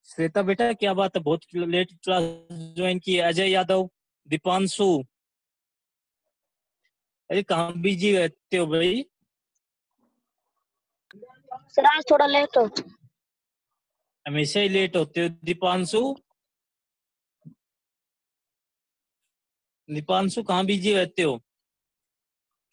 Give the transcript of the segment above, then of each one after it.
श्वेता बेटा क्या बात है, बहुत लेट क्लास ज्वाइन की है। अजय यादव, दीपांशु, अरे कहाँ बिजी रहते हो भाई? सर आज थोड़ा लेट हो। हमेशा ही लेट होते हो। दीपांशु, दीपांशु कहाँ बिजी रहते हो?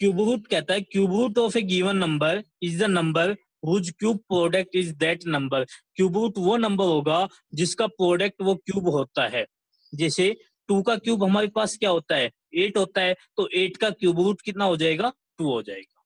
क्यूब रूट कहता है cube root of a given number is the number whose cube product is that number. Cube root वो नंबर होगा जिसका प्रोडक्ट वो क्यूब होता है। जैसे 2 का क्यूब हमारे पास क्या होता है? 8 होता है, तो 8 का क्यूब रूट कितना हो जाएगा? 2 हो जाएगा।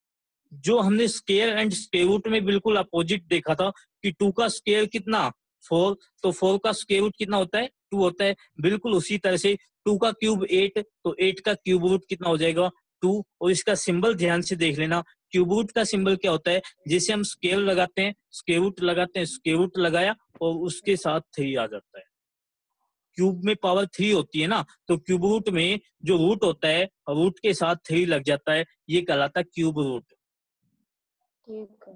जो हमने स्क्वायर एंड स्क्वायर रूट में बिल्कुल अपोजिट देखा था कि 2 का स्क्वायर कितना? 4, तो 4 का स्क्वायर रूट कितना होता है? 2 होता है। बिल्कुल उसी तरह से 2 का क्यूब 8, तो 8 का क्यूब रूट कितना हो जाएगा? 2। और इसका सिंबल ध्यान से देख लेना, क्यूब रूट का सिंबल क्या होता है? जैसे हम स्क्वायर लगाते हैं, स्क्वायर रूट लगाते हैं, स्क्वायर रूट लगाया और उसके साथ 3 आ जाता है। क्यूब में पावर 3 होती है ना, तो क्यूब रूट में जो रूट होता है रूट के साथ 3 लग जाता है, ये कहलाता है क्यूब रूट।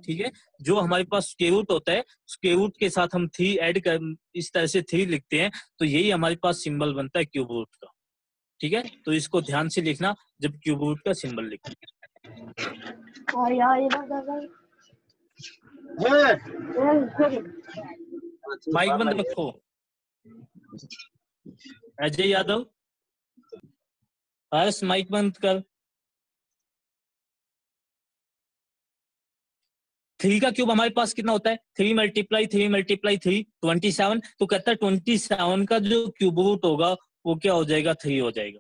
ठीक है, जो हमारे पास स्क्वायर रूट होता है स्क्वायर रूट के साथ हम 3 ऐड कर इस तरह से 3 लिखते हैं, तो यही हमारे पास सिंबल बनता है क्यूब रूट का। ठीक है, तो इसको ध्यान से लिखना जब क्यूब रूट का सिंबल लिखना। माइक बंद रखो। अजय यादव, हर्ष माइक बंद कर। 3 का क्यूब हमारे पास कितना होता है? 3 मल्टीप्लाई 3 मल्टीप्लाई 3 27। तो कहता है 27 का जो क्यूब रूट होगा वो क्या हो जाएगा? 3 हो जाएगा।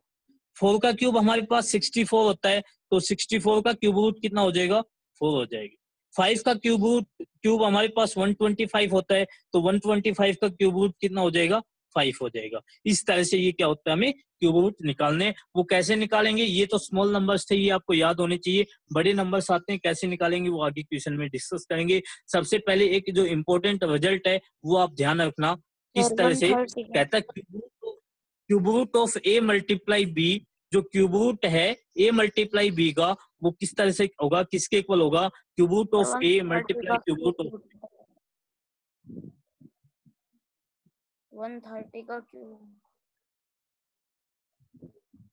4 का क्यूब हमारे पास 64 होता है, तो 64 का क्यूब रूट कितना हो जाएगा? 4 हो जाएगा। 5 का क्यूब हमारे पास 125 होता है, तो 125 का क्यूब रूट कितना हो जाएगा? 5 हो जाएगा। इस तरह से ये क्या होता है, हमें क्यूब रूट निकालने। वो कैसे निकालेंगे? ये तो स्मॉल नंबर्स थे, ये आपको याद होने चाहिए। बड़े नंबर्स आते हैं, कैसे निकालेंगे वो आगे क्वेश्चन में डिस्कस करेंगे। सबसे पहले एक जो इम्पोर्टेंट रिजल्ट है वो आप ध्यान रखना। किस तरह से कहता है? Cube root of A multiply B, जो क्यूब रूट है ए मल्टीप्लाई बी का, वो किस तरह से होगा? किसके इक्वल होगा? Cube root of A multiply cube root of 130 का क्यूब।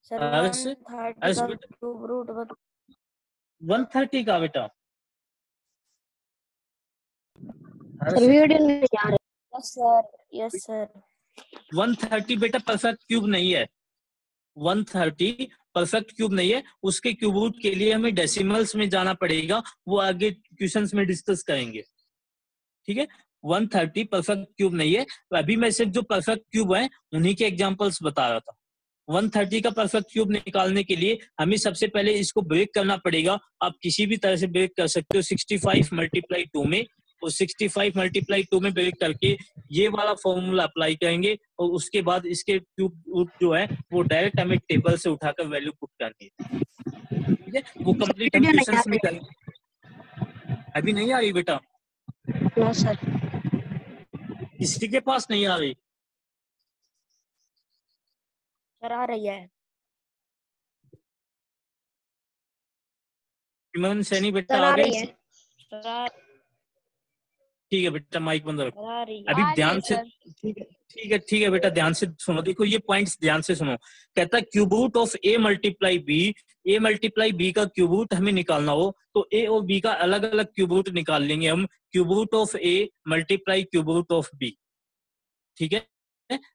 सर 130 का क्यूब रूट 130 का बेटा वीडियो नहीं आ रहा। Yes sir, yes sir. 130 बेटा परफेक्ट क्यूब नहीं है। 130 परफेक्ट क्यूब नहीं है। उसके क्यूब रूट के लिए हमें डेसिमल्स में जाना पड़ेगा, वो आगे क्वेश्चंस में डिस्कस करेंगे। ठीक है, 130 परफेक्ट क्यूब नहीं है। अभी मैं सिर्फ जो परफेक्ट क्यूब है उन्हीं के एग्जांपल्स बता रहा था। 130 का परफेक्ट क्यूब निकालने के लिए हमें सबसे पहले इसको ब्रेक करना पड़ेगा। आप किसी भी तरह से ब्रेक कर सकते हो, 65 मल्टीप्लाई 2 में, और 65 मल्टीप्लाई 2 में ब्रेक करके ये वाला फॉर्मूला अप्लाई करेंगे, और उसके बाद इसके क्यूब रूट जो है वो डायरेक्ट हमें टेबल से उठाकर वैल्यू पुट करनी है। ठीक है, वो कंप्लीट हम क्वेश्चंस में करेंगे। अभी नहीं आ रही बेटा? No sir. किसी के पास नहीं आ रही? सर आ रही है। इमन सैनी बेटा आ गई? ठीक है बेटा, माइक बंद रखो। अभी ध्यान से, ठीक है बेटा, ध्यान से सुनो। देखो ये पॉइंट्स ध्यान से सुनो। कहता है cube root of A multiply B, A multiply B का क्यूब रूट हमें निकालना हो तो ए और बी का अलग अलग क्यूब रूट निकाल लेंगे हम। Cube root of A multiply cube root of B. ठीक है,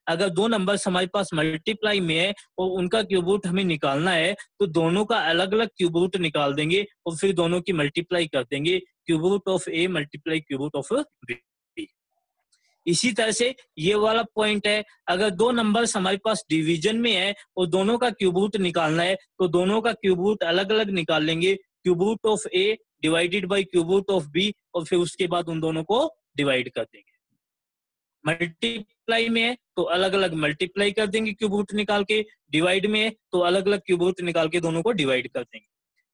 अगर दो नंबर्स हमारे पास मल्टीप्लाई में है और उनका क्यूब रूट हमें निकालना है तो दोनों का अलग अलग क्यूब रूट निकाल देंगे और फिर दोनों की मल्टीप्लाई कर देंगे। Cube root of A multiply cube root of B. इसी तरह से ये वाला पॉइंट है, अगर दो नंबर्स हमारे पास डिवीजन में है और दोनों का क्यूब रूट निकालना है तो दोनों का क्यूब रूट अलग अलग निकाल लेंगे। Cube root of A divided by cube root of B, और फिर उसके बाद उन दोनों को डिवाइड कर देंगे। मल्टीप्लाई में है तो अलग अलग मल्टीप्लाई कर देंगे क्यूब रूट निकाल के, डिवाइड में है तो अलग अलग क्यूब रूट निकाल के दोनों को डिवाइड कर देंगे।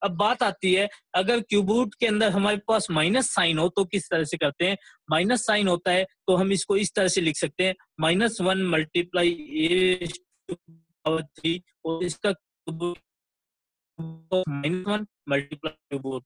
अब बात आती है, अगर क्यूब रूट के अंदर हमारे पास माइनस साइन हो तो किस तरह से करते हैं? माइनस साइन होता है तो हम इसको इस तरह से लिख सकते हैं, -1 मल्टीप्लाई a⁻³ और इसका -1 मल्टीप्लाई क्यूब रूट।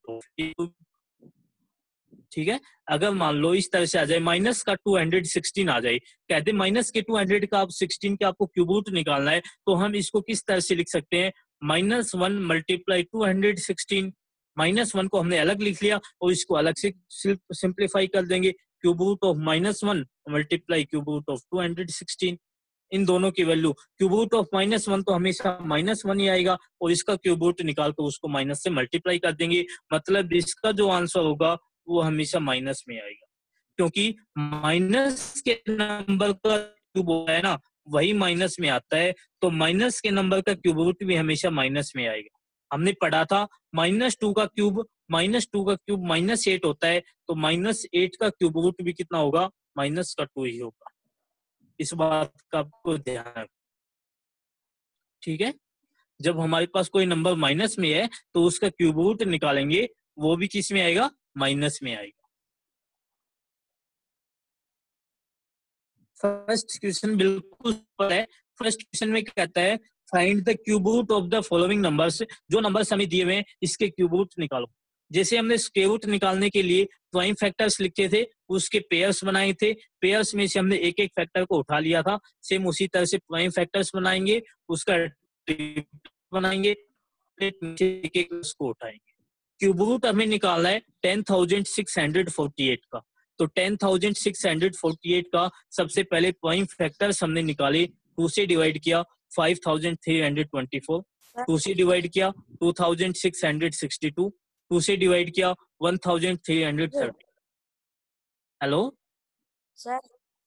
ठीक है। अगर मान लो इस तरह से आ जाए माइनस का 216 आ जाए, कहते माइनस के 200 का आप 16 के आपको क्यूब रूट निकालना है, तो हम इसको किस तरह से लिख सकते हैं, -1 मल्टीप्लाई 216। -1 को हमने अलग लिख लिया और इसको अलग से सिंप्लीफाई कर देंगे, cube root of -1 multiply cube root of 216। इन दोनों की वैल्यू, क्यूब रूट ऑफ -1 तो हमेशा -1 ही आएगा और इसका क्यूब रूट निकाल कर उसको माइनस से मल्टीप्लाई कर देंगे, मतलब इसका जो आंसर होगा वो हमेशा माइनस में आएगा, क्योंकि माइनस के नंबर का क्यूब होता है ना वही माइनस में आता है, तो माइनस के नंबर का क्यूब रूट भी हमेशा माइनस में आएगा। हमने पढ़ा था -2 का क्यूब -8 होता है, तो -8 का क्यूब रूट भी कितना होगा, -2 ही होगा। इस बात का आपको ध्यान रखना, ठीक है। जब हमारे पास कोई नंबर माइनस में है तो उसका क्यूब रूट निकालेंगे, वो भी किस में आएगा, माइनस में आएगा। फर्स्ट क्वेश्चन बिल्कुल सिंपल है। फर्स्ट क्वेश्चन में क्या कहता है, find the cube root of the following numbers, जो नंबर्स हमें दिए हुए हैं इसके क्यूब रूट निकालो। जैसे हमने स्क्वायर रूट निकालने के लिए प्राइम फैक्टर्स लिखे थे, उसके पेयर्स बनाए थे, पेयर्स में से हमने एक एक फैक्टर को उठा लिया था, सेम उसी तरह से प्राइम फैक्टर्स बनाएंगे, उसका बनाएंगे, एक एक उसको उठाएंगे। क्यूब रूट हमें निकालना है 10,648 का, तो 10,648 का सबसे पहले प्राइम फैक्टर्स हमने निकाले, 2 से डिवाइड किया 5,324, 2 से डिवाइड किया 2,662, 2 से डिवाइड किया 1,330। Hello sir.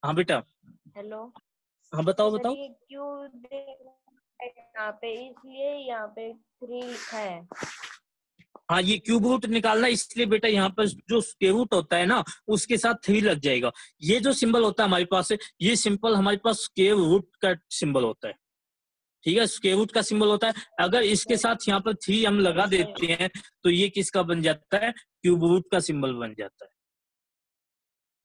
हाँ बेटा, हेलो हाँ बताओ सर, बताओ। ये क्यों यहाँ पे, इसलिए यहाँ पे 3 लिखा है। हाँ, ये क्यूब रूट निकालना इसलिए बेटा, यहाँ पर जो स्क्वायर रूट होता है ना उसके साथ 3 लग जाएगा। ये जो सिंबल होता है हमारे पास, ये सिंपल हमारे पास स्क्वायर रूट का सिंबल होता है, ठीक है, स्क्वायर रूट का सिंबल होता है। अगर इसके साथ यहाँ पर 3 हम लगा देते हैं तो ये किसका बन जाता है, क्यूब रूट का सिंबल बन जाता है,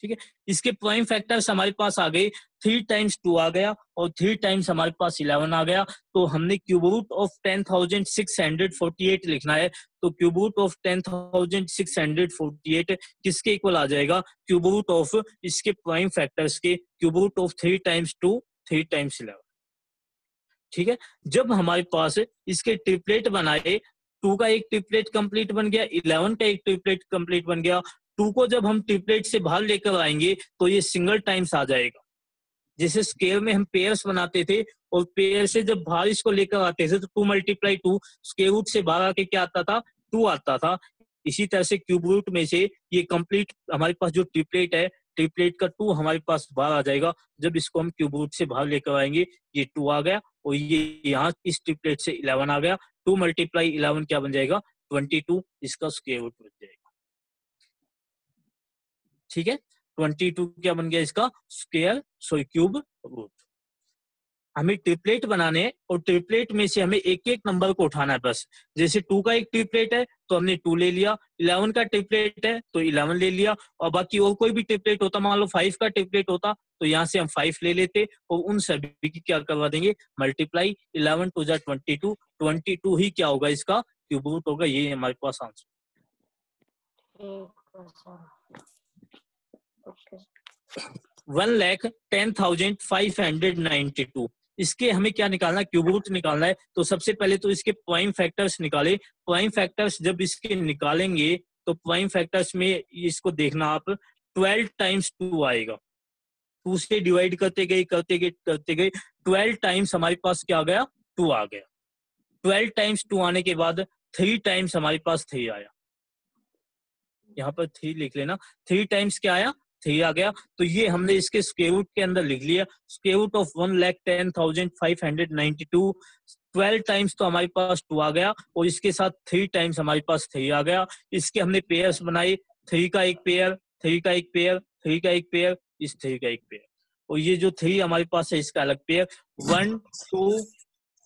ठीक है। इसके प्राइम फैक्टर्स हमारे पास आ गए, 3 टाइम्स 2 आ गया और 3 टाइम्स हमारे पास 11 आ गया, तो हमने क्यूब रूट ऑफ 10,648 लिखना है, तो क्यूब रूट ऑफ 10,648 किसके इक्वल आ जाएगा, क्यूब रूट ऑफ इसके प्राइम फैक्टर्स के cube root of 3 times 2 3 times 11, ठीक है। जब हमारे पास इसके ट्रिपलेट बनाए, 2 का एक ट्रिपलेट कंप्लीट बन गया, 11 का एक ट्रिपलेट कंप्लीट बन गया, 2 को जब हम ट्रिपलेट से बाहर लेकर आएंगे तो ये सिंगल टाइम्स आ जाएगा। जैसे स्क्वायर में हम पेयर्स बनाते थे और पेयर से जब बाहर इसको लेकर आते थे तो 2 मल्टीप्लाई 2, स्क्वायर रूट से बाहर आके क्या आता था, 2 आता था। इसी तरह से क्यूब रूट में से ये कंप्लीट हमारे पास जो ट्रिपलेट है, ट्रिपलेट का 2 हमारे पास बाहर आ जाएगा। जब इसको हम क्यूब रूट से बाहर लेकर आएंगे, ये 2 आ गया और ये यहाँ इस ट्रिपलेट से 11 आ गया, 2 मल्टीप्लाई 11 क्या बन जाएगा, 22, इसका स्क्वायर रूट बन जाएगा, ठीक है। 22 क्या बन गया, इसका क्यूब रूट। हमें ट्रिपलेट बनाने हैं और ट्रिपलेट में से हमें एक एक नंबर को उठाना है बस। जैसे 2 का एक ट्रिपलेट है तो हमने 2 ले लिया, 11 का ट्रिपलेट है तो 11 ले लिया, और बाकी और कोई भी ट्रिपलेट होता, मान लो 5 का ट्रिपलेट होता तो यहाँ से हम 5 ले लेते और उन सभी की क्या करवा देंगे, मल्टीप्लाई, 11 टू जा 22, 22 ही क्या होगा, इसका क्यूब रूट होगा। ये हमारे पास आंसर। ओके। 1,10,592, इसके हमें क्या निकालना है, क्यूब रूट निकालना है। तो सबसे पहले तो इसके प्राइम फैक्टर्स निकाले। प्राइम फैक्टर्स जब इसके निकालेंगे तो प्राइम फैक्टर्स में इसको देखना आप, 12 टाइम्स 2 आएगा, 2 से डिवाइड करते गए 12 टाइम्स हमारे पास क्या आ गया, 2 आ गया। 12 टाइम्स 2 आने के बाद 3 टाइम्स हमारे पास 3 आया, यहाँ पर 3 लिख लेना, 3 टाइम्स क्या आया, 3 आ गया। तो ये हमने इसके स्क्वायर रूट के अंदर लिख लिया, स्क्वायर रूट ऑफ 1,10,592, 12 टाइम्स तो हमारे पास 2 आ गया और इसके साथ 3 टाइम्स हमारे पास 3 आ गया। इसके हमने पेयर्स बनाए, 3 का एक पेयर, 3 का एक पेयर, 3 का एक पेयर, इस 3 का एक पेयर, और ये जो 3 हमारे पास है इसका अलग पेयर। 1 2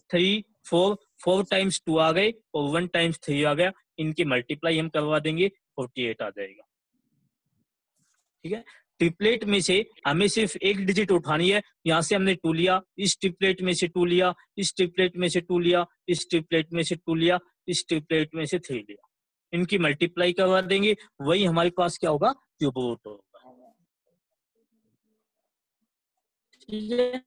3 4, 4 टाइम्स 2 आ गए और 1 टाइम्स 3 आ गया, इनकी मल्टीप्लाई हम करवा देंगे, 48 आ जाएगा, ठीक है। ट्रिपलेट में से हमें सिर्फ एक डिजिट उठानी है, यहाँ से हमने 2 लिया, इस ट्रिपलेट में से 2 लिया, इस ट्रिपलेट में से 2 लिया, इस ट्रिपलेट में से 2 लिया, इस ट्रिपलेट में से 3 लिया, इनकी मल्टीप्लाई करवा देंगे, वही हमारे पास क्या होगा, क्यूब रूट होगा। ठीक है,